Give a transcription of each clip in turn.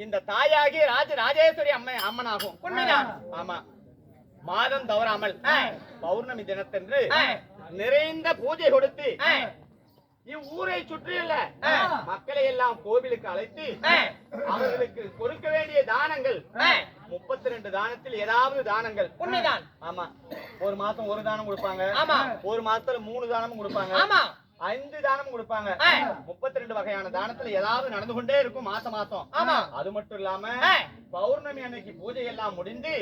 இந்த தாயாகி ராஜேஸ்வரி அம்மனாகும். உண்மைதான். ஆமா. மாதம் தவறாமல் பௌர்ணமி தினத்தன்று நிறைந்த பூஜை கொடுத்து இவ்வூரை சுற்றியுள்ள மக்களை எல்லாம் கோவிலுக்கு அழைத்து அவர்களுக்கு கொடுக்க வேண்டிய தானங்கள் 32 தானத்தில் ஏதாவது தானங்கள். உண்மைதான். ஆமா. ஒரு மாசம் ஒரு தானம் கொடுப்பாங்க. ஒரு மாசத்துல 3 தானமும் கொடுப்பாங்க. 5 தானமும் கொடுப்பாங்க. 32 வகையான தானத்துல ஏதாவது நடந்து கொண்டே இருக்கும் மாசம். அது மட்டும் இல்லாம பௌர்ணமி அன்னைக்கு பூஜை எல்லாம் முடிந்து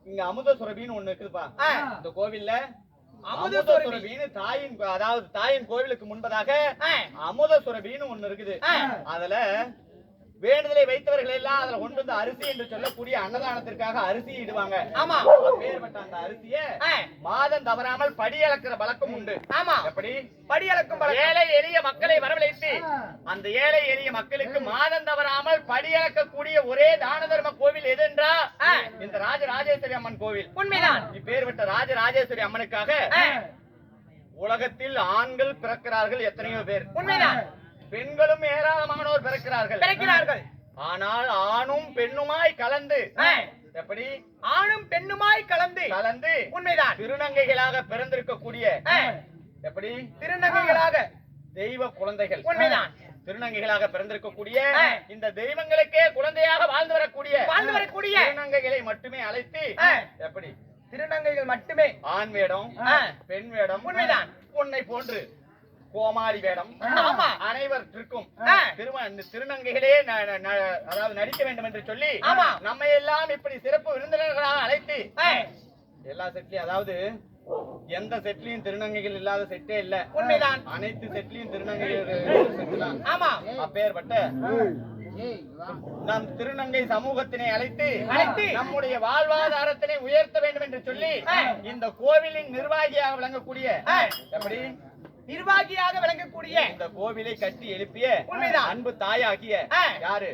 இங்க அமுத சுரபின்னு ஒண்ணு இருக்குதுப்பா இந்த கோவில்ல. அமுத சுரபின்னு தாயின் கோவிலுக்கு முன்பதாக அமுத சுரபின்னு ஒண்ணு இருக்குது. அதுல வேண்டுதலை வைத்தவர்கள் எல்லாம் அதுல கொண்டு வந்து அரிசி என்று சொல்லக்கூடிய அன்னதானத்திற்காக அரிசி இடுவாங்க. பேர்பட்ட அந்த அரிசிய மாதம் தவறாமல் படியளக்கிற பழக்கம் உண்டு. எப்படி படியளக்கும்? ஏழை எளிய மக்களை வரவழைத்து அந்த ஏழை எளிய மக்களுக்கு மாதம் தவறாமல் படியளக்கக்கூடிய ஒரே தான தர்ம கோவில் எதுன்றா இந்த ராஜராஜேஸ்வரி அம்மன் கோவில். உண்மைதான். இப்பேர்பட்ட ராஜராஜேஸ்வரி அம்மனுக்காக உலகத்தில் ஆண்கள் பிறக்கிறார்கள் எத்தனையோ பேர். உண்மைதான். பெண்களும் ஏராளமானோர் பிறக்கிறார்கள். ஆனால் ஆணும் பெண்ணுமாய் கலந்து, எப்படி ஆணும் பெண்ணுமாய் கலந்து உண்மைதான் திருநங்கைகளாக பிறந்திருக்கக்கூடிய, எப்படி திருநங்கைகளாக தெய்வ குழந்தைகள். உண்மைதான். திருநங்கைகளாக பிறந்திருக்கக்கூடிய இந்த தெய்வங்களுக்கே குழந்தையாக வாழ்ந்து வரக்கூடிய திருநங்கைகளை மட்டுமே அழைத்து, எப்படி திருநங்கைகள் மட்டுமே ஆண் வேடம் பெண் வேடம். உண்மைதான். உன்னை போன்று கோமாளி வேடம் அனைவருக்கும் திருநங்கைகளே அதாவது நடிக்க வேண்டும் என்று சொல்லி நம்ம எல்லாம் இப்படி சிறப்பு விருந்தினர்களாக அழைத்து எல்லா செட்லயும், அதாவது எந்த செட்லயும் திருநங்கைகள் இல்லாத செட்டே இல்ல. உண்மைதான். அனைத்து செட்லயும் திருநங்கைகள். அப்பேற்பட்ட நம் திருநங்கை சமூகத்தினை அழைத்து நம்முடைய வாழ்வாதாரத்தினை உயர்த்த வேண்டும் என்று சொல்லி இந்த கோவிலின் நிர்வாகியாக விளங்கக்கூடிய, எப்படி நிர்வாகியாக விளங்கக்கூடிய இந்த கோவிலை கட்டி எழுப்பிய அன்பு தாயாகிய யாரு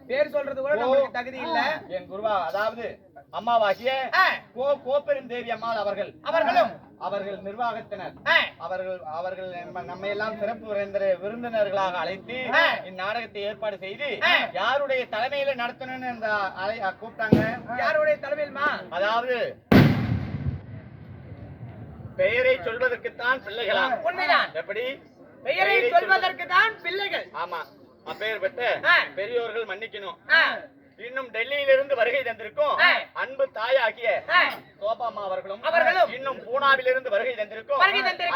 பேர் சொல்றது கூட நமக்கு தகுதி இல்ல, என் குருவா அதாவது அம்மாவாகிய கோப்பெரும் தேவி அம்மாள் அவர்கள் நிர்வாகத்தினர் அவர்கள் நம்ம எல்லாம் சிறப்பு விருந்தினர்களாக அழைத்து இந்நாடகத்தை ஏற்பாடு செய்து யாருடைய தலைமையில நடத்தணும்னு கூப்பிட்டாங்க. யாருடைய தலைமையில்மா? அதாவது பெயரை சொல்வதற்குத்தான் பிள்ளைகளா? உண்மைதான். எப்படி பெயரை சொல்வதற்கு தான் பிள்ளைகள். ஆமா. அப்பேற்பட்ட பெரியோர்கள் மன்னிக்கணும். இன்னும் டெல்லியிலிருந்து வருகை தந்திருக்கும் அன்பு தாயாகிய சோபாமா அவர்களும் இன்னும் பூனாவிலிருந்து வருகை தந்திருக்கும்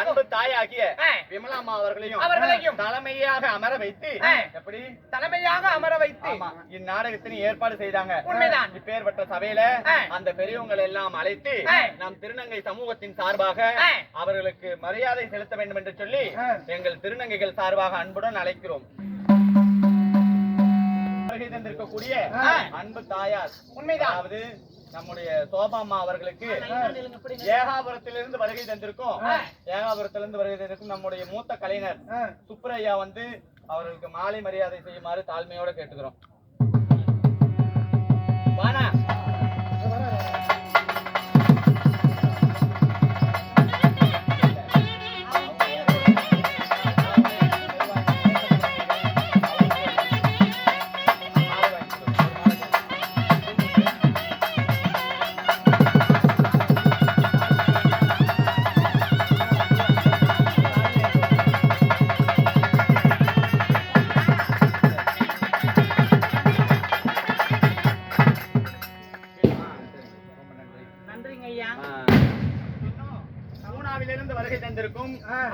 அன்பு தாயாகிய விமலாமா அவர்களையும் தலைமையாக அமர வைத்து, எப்படி தலைமையாக அமர வைத்து இந்நாடகத்தினை ஏற்பாடு செய்தாங்க. உண்மைதான். இப்பேற்பட்ட சபையில அந்த பெரியவங்களை எல்லாம் அழைத்து நம் திருநங்கை சமூகத்தின் சார்பாக அவர்களுக்கு மரியாதை செலுத்த வேண்டும் என்று சொல்லி எங்கள் திருநங்கைகள் சார்பாக அன்புடன் அழைக்கிறோம். தந்திருக்கக்கூடிய அன்பு தாயார், உண்மைதான், அதாவது நம்முடைய சோபாமா அவர்களுக்கு ஏகாபுரத்திலிருந்து வருகை தந்திருக்கும் நம்முடைய மூத்த கலைஞர் சுப்பரையா வந்து அவர்களுக்கு மாலை மரியாதை செய்யுமாறு தாழ்மையோட கேட்டுக்கிறோம். வானா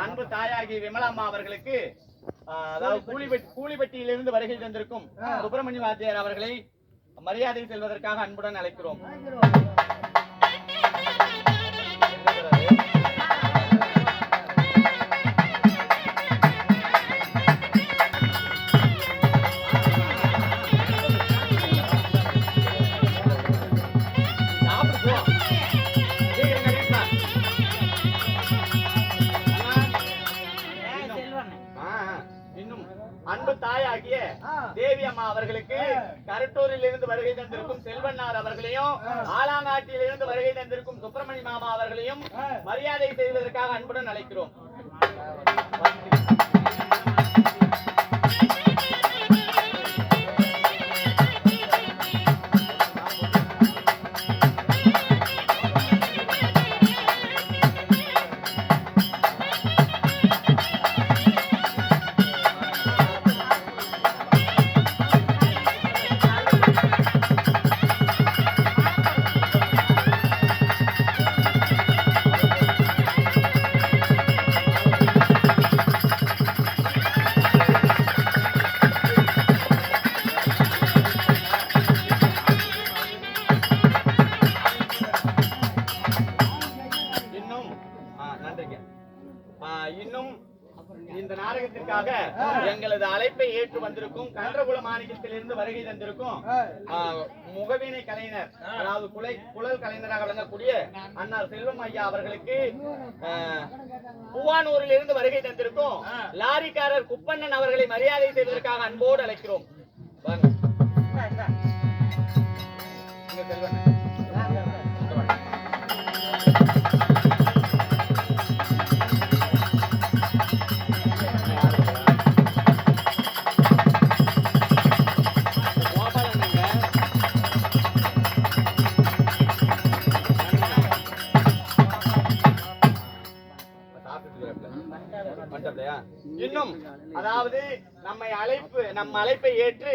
அன்பு தாயாகி விமலாம்மா அவர்களுக்கு, அதாவது கூலிப்பட்டியிலிருந்து வருகை தந்திருக்கும் சுப்பிரமணிய வாத்தியார் அவர்களை மரியாதை செல்வதற்காக அன்புடன் அழைக்கிறோம். அன்பு தாயாகிய தேவி அம்மா அவர்களுக்கு கரட்டூரில் இருந்து வருகை தந்திருக்கும் செல்வன்னார் அவர்களையும் ஆலாங்காட்டில் இருந்து வருகை தந்திருக்கும் சுப்பிரமணிய மாமா அவர்களையும் மரியாதை செய்வதற்காக அன்புடன் அழைக்கிறோம். ஏற்று வந்திருக்கும் கன்றகுல மாநிலத்திலிருந்து வருகை தந்திருக்கும் முகவினை கலைஞர், அதாவது குழல் கலைஞராக விளங்கக்கூடிய அண்ணா செல்வம் ஐயா அவர்களுக்கு பூவானூரில் இருந்து வருகை தந்திருக்கும் லாரிக்காரர் குப்பண்ணன் அவர்களை மரியாதை செய்வதற்காக அன்போடு அழைக்கிறோம். இன்னும் அதாவது நம்ம அழைப்பை ஏற்று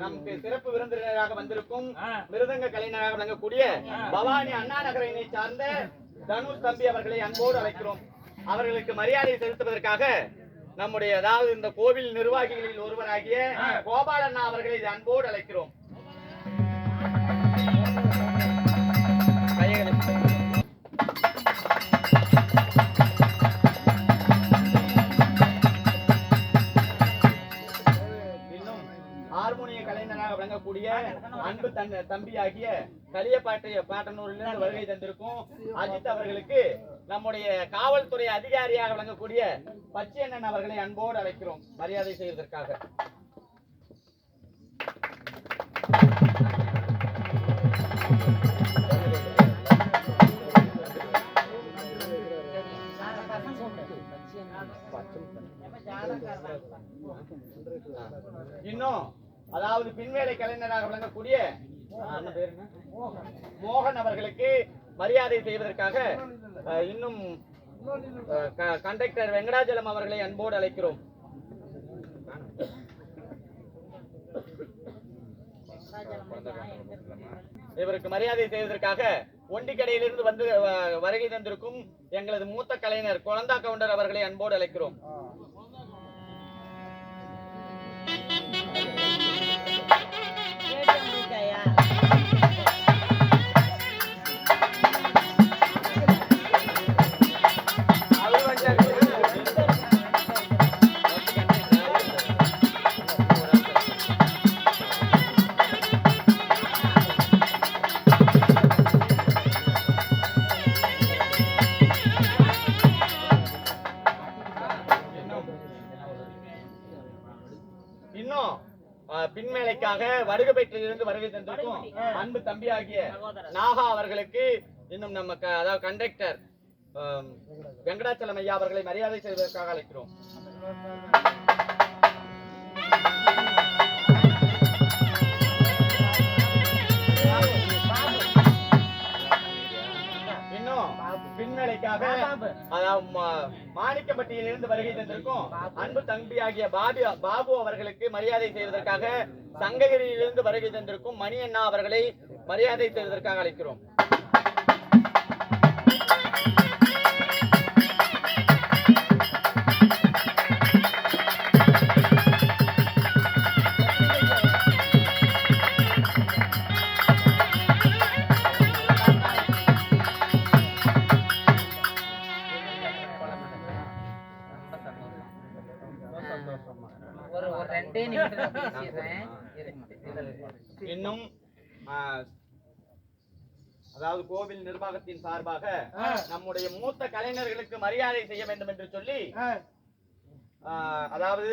நமக்கு சிறப்பு விருந்தினராக வந்திருக்கும் மிருதங்க கலைஞராக விளங்கக்கூடிய பவானி அண்ணா நகரினை சார்ந்த தனுஷ் தம்பி அவர்களை அன்போடு அழைக்கிறோம். அவர்களுக்கு மரியாதை செலுத்துவதற்காக நம்முடைய அதாவது இந்த கோவில் நிர்வாகிகளில் ஒருவராகிய கோபாலண்ணா அவர்களை அன்போடு அழைக்கிறோம். ஹார்மோனிய கலைஞராக விளங்கக்கூடிய அன்பு தம்பியாகிய பாட்டனூரிலிருந்து வருகை தந்திருக்கும் அஜித் அவர்களுக்கு நம்முடைய காவல்துறை அதிகாரியாக விளங்கக்கூடிய பச்சையண்ணன் அவர்களை அன்போடு அழைக்கிறோம் மரியாதை செய்வதற்காக. இன்னும் அதாவது பின்வேலை கலைஞராக விளங்கக்கூடிய மோகன் அவர்களுக்கு மரியாதை செய்வதற்காக இன்னும் கண்டக்டர் வெங்கடாச்சலம் அவர்களை அன்போடு அழைக்கிறோம். இவருக்கு மரியாதை செய்வதற்காக ஒண்டிக்கடையிலிருந்து வந்து வருகை தந்திருக்கும் எங்களது மூத்த கலைஞர் குழந்தா கவுண்டர் அவர்களை அன்போடு அழைக்கிறோம். இன்னும் பின்மேலைக்காக வடுகப்பேட்டையிலிருந்து வருகை தந்திருக்கும் அன்பு தம்பியாகிய நாகா அவர்களுக்கு இன்னும் நம்ம அதாவது கண்டக்டர் வெங்கடாச்சலம் ஐயா அவர்களை மரியாதை செய்வதற்காக அழைக்கிறோம். பின்மேலைக்காக மாணிக்கப்பட்டியிலிருந்து வருகை தந்திருக்கும் அன்பு தம்பியாகிய பாபு அவர்களுக்கு மரியாதை செய்வதற்காக சங்ககிரியிலிருந்து வருகை தந்திருக்கும் மணி அண்ணா அவர்களை மரியாதை செய்வதற்காக அழைக்கிறோம். இன்னும் அதாவது கோவில் நிர்வாகத்தின் சார்பாக நம்முடைய மூத்த கலைஞர்களுக்கு மரியாதை செய்ய வேண்டும் என்று சொல்லி அதாவது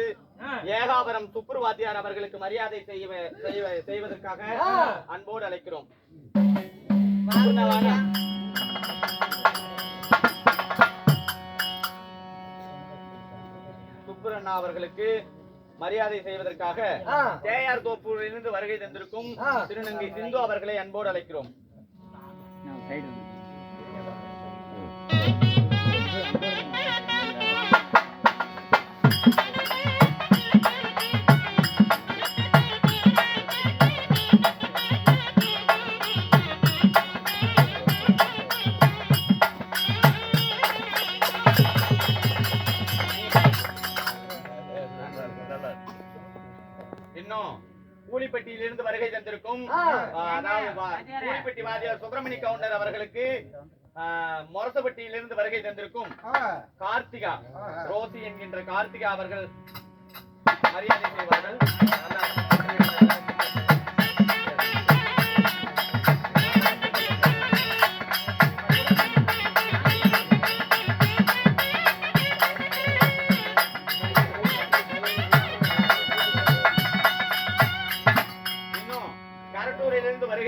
ஏகாபுரம் சுப்புரு வாத்தியார் அவர்களுக்கு மரியாதை செய்வதற்காக அன்போடு அழைக்கிறோம். சுப்புரண்ணா அவர்களுக்கு மரியாதை செய்வதற்காக கேஆர் தோப்பூரிலிருந்து வருகை தந்திருக்கும் திருநங்கை சிந்து அவர்களை அன்போடு அழைக்கிறோம். இன்னும் கூலிப்பட்டியிலிருந்து வருகை தந்திருக்கும் அதாவது கூலிப்பட்டி வாதியார் சுப்பிரமணிய கவுண்டர் அவர்களுக்கு மொரசப்பட்டியிலிருந்து வருகை தந்திருக்கும் கார்த்திகா ரோசி என்கின்ற கார்த்திகா அவர்கள் மரியாதை செய்வார்கள்.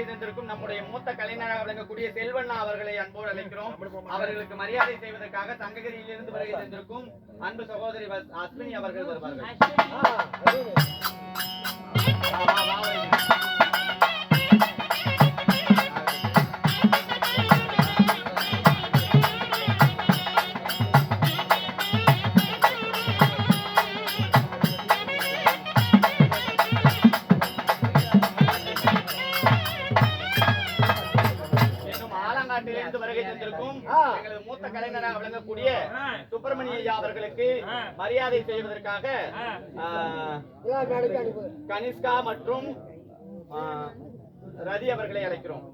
வருகை தந்திருக்கும் நம்முடைய மூத்த கலைஞராக விளங்கக்கூடிய செல்வண்ணா அவர்களை அன்போடு அழைக்கிறோம். அவர்களுக்கு மரியாதை செய்வதற்காக சங்ககிரியிலிருந்து வருகை தந்திருக்கும் அன்பு சகோதரி அஸ்வினி அவர்கள் வருவார்கள். வருகை தந்திருக்கும் எங்களது மூத்த கலைஞராக விளங்கக்கூடிய சுப்பிரமணிய ஐயா அவர்களுக்கு மரியாதை செய்வதற்காக கனிஷ்கா மற்றும் ரதி அவர்களை அழைக்கிறோம்.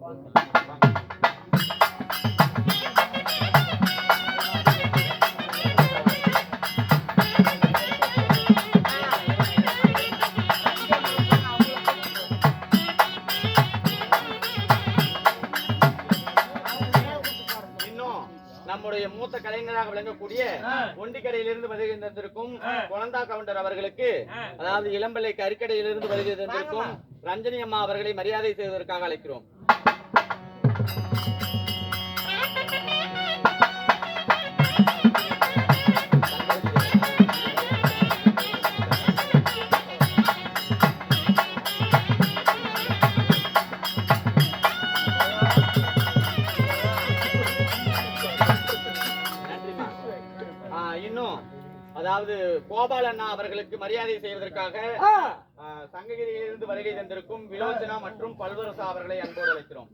நம்முடைய மூத்த கலைஞராக விளங்கக்கூடிய ஒண்டிக்கடையிலிருந்து வருகை தந்திருக்கும் குழந்தா கவுண்டர் அவர்களுக்கு, அதாவது இளம்பிள்ளை கறிக்கடையிலிருந்து வருகை தந்திருக்கும் ரஞ்சனி அம்மா அவர்களை மரியாதை செய்வதற்காக அழைக்கிறோம். இன்னும் அதாவது கோபால் அண்ணா அவர்களுக்கு மரியாதை செய்வதற்காக சங்ககிரியிலிருந்து வருகை தந்திருக்கும் விலோச்சனா மற்றும் பல்வரசா அவர்களை அன்போடு அழைக்கிறோம்.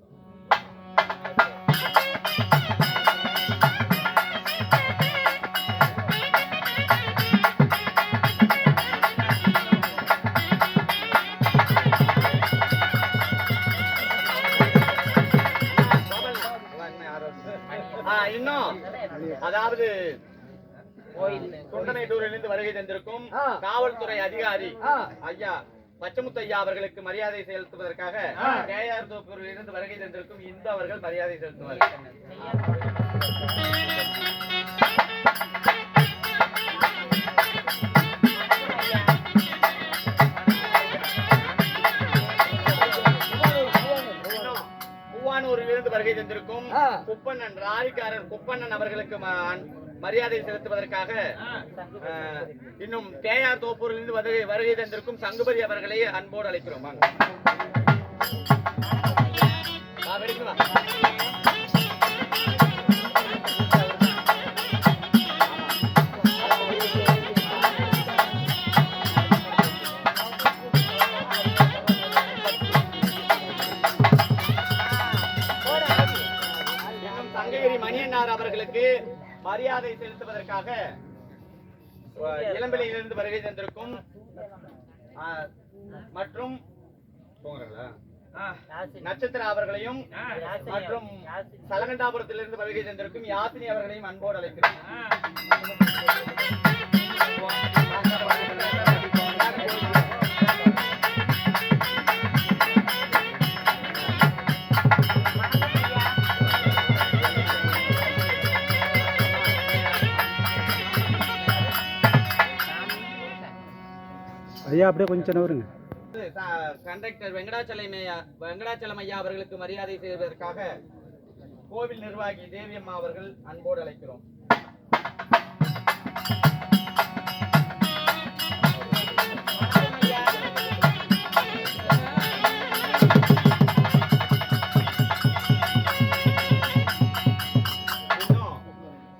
இன்னும் அதாவது தொண்டனைட்டூரிலிருந்து வருகை தந்திருக்கும் காவல்துறை அதிகாரி ஐயா பச்சமுத்து ஐயா அவர்களுக்கு மரியாதை செலுத்துவதற்காக கேஆர் தோப்பூரில் இருந்து வருகை தந்திருக்கும் இந்து அவர்கள் மரியாதை செலுத்துவார்கள். பூவானூரிலிருந்து வருகை தந்திருக்கும் குப்பண்ணன் ராரிக்காரன் குப்பண்ணன் அவர்களுக்கு மரியாதை செலுத்துவதற்காக இன்னும் கேஆர் தோப்பூரிலிருந்து வருகை தந்திருக்கும் சங்குபதி அவர்களை அன்போடு அழைக்கிறோம். இன்னும் சங்ககிரி மணியன்னார் அவர்களுக்கு மரியாதை செலுத்துவதற்காக இளம்பிள்ளையிலிருந்து வருகை தந்திருக்கும் மற்றும் நட்சத்திர அவர்களையும் மற்றும் சலகண்டாபுரத்திலிருந்து வருகை தந்திருக்கும் யாசினி அவர்களையும் அன்போடு அழைக்கிறோம். ஐயா அப்படியே கொஞ்சம் நவருங்க. கண்டக்டர் வெங்கடாச்சலம் ஐயா அவர்களுக்கு மரியாதை செய்வதற்காக கோவில் நிர்வாகி தேவி அம்மா அவர்கள் அன்போடு அழைக்கிறோம்.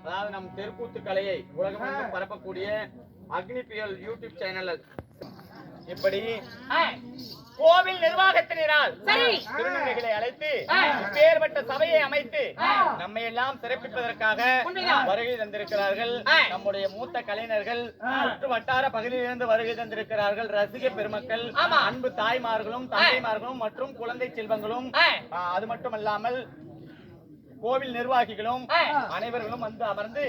அதாவது நம் தெருக்கூத்து கலையை உலகம் பரப்பக்கூடிய அக்னி புயல் யூடியூப் சேனல் இப்படி கோவில் நிர்வாகத்தினரால் திருநங்கைகளை அழைத்து பேர்பட்ட சபையை அமைத்து நம்மை எல்லாம் சிறப்பிப்பதற்காக வருகை தந்திருக்கிறார்கள். நம்முடைய மூத்த கலைஞர்கள் சுற்று வட்டார பகுதியிலிருந்து வருகை தந்திருக்கிறார்கள். ரசிக பெருமக்கள், அன்பு தாய்மார்களும் தந்தைமார்களும் மற்றும் குழந்தை செல்வங்களும், அது மட்டுமல்லாமல் கோவில் நிர்வாகிகளும் அனைவர்களும் வந்து அமர்ந்து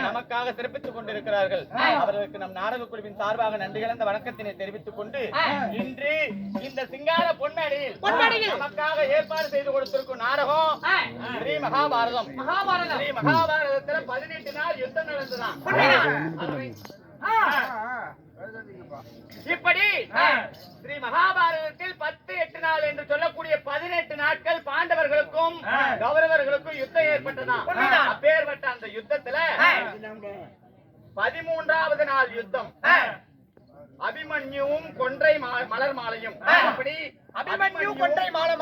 நமக்காக சிறப்பித்துக் கொண்டிருக்கிறார்கள். அவர்களுக்கு நம் நாடக குழுவின் சார்பாக நன்றி கலந்த வணக்கத்தினை தெரிவித்துக் கொண்டு இன்று இந்த சிங்கார பொன்மேடையில் நமக்காக ஏற்பாடு செய்து கொடுத்திருக்கும் நாடகம் ஸ்ரீ மகாபாரதம். ஸ்ரீ மகாபாரதத்தில் 18 நாள் யுத்தம் நடந்ததான். இப்படி ஸ்ரீ மகாபாரதத்தில் 10-8 நாள் என்ற என்று சொல்லக்கூடிய 18 நாட்கள் பாண்டவர்களுக்கும் கௌரவர்களுக்கும் யுத்தம் ஏற்பட்டதாம். அப்பேற்பட்ட அந்த யுத்தத்துல 13வது நாள் யுத்தம். அபிமன்யுவும் கொன்றை மலர் மாலையும். அப்படி அபிமன்யு கொன்றை மாலை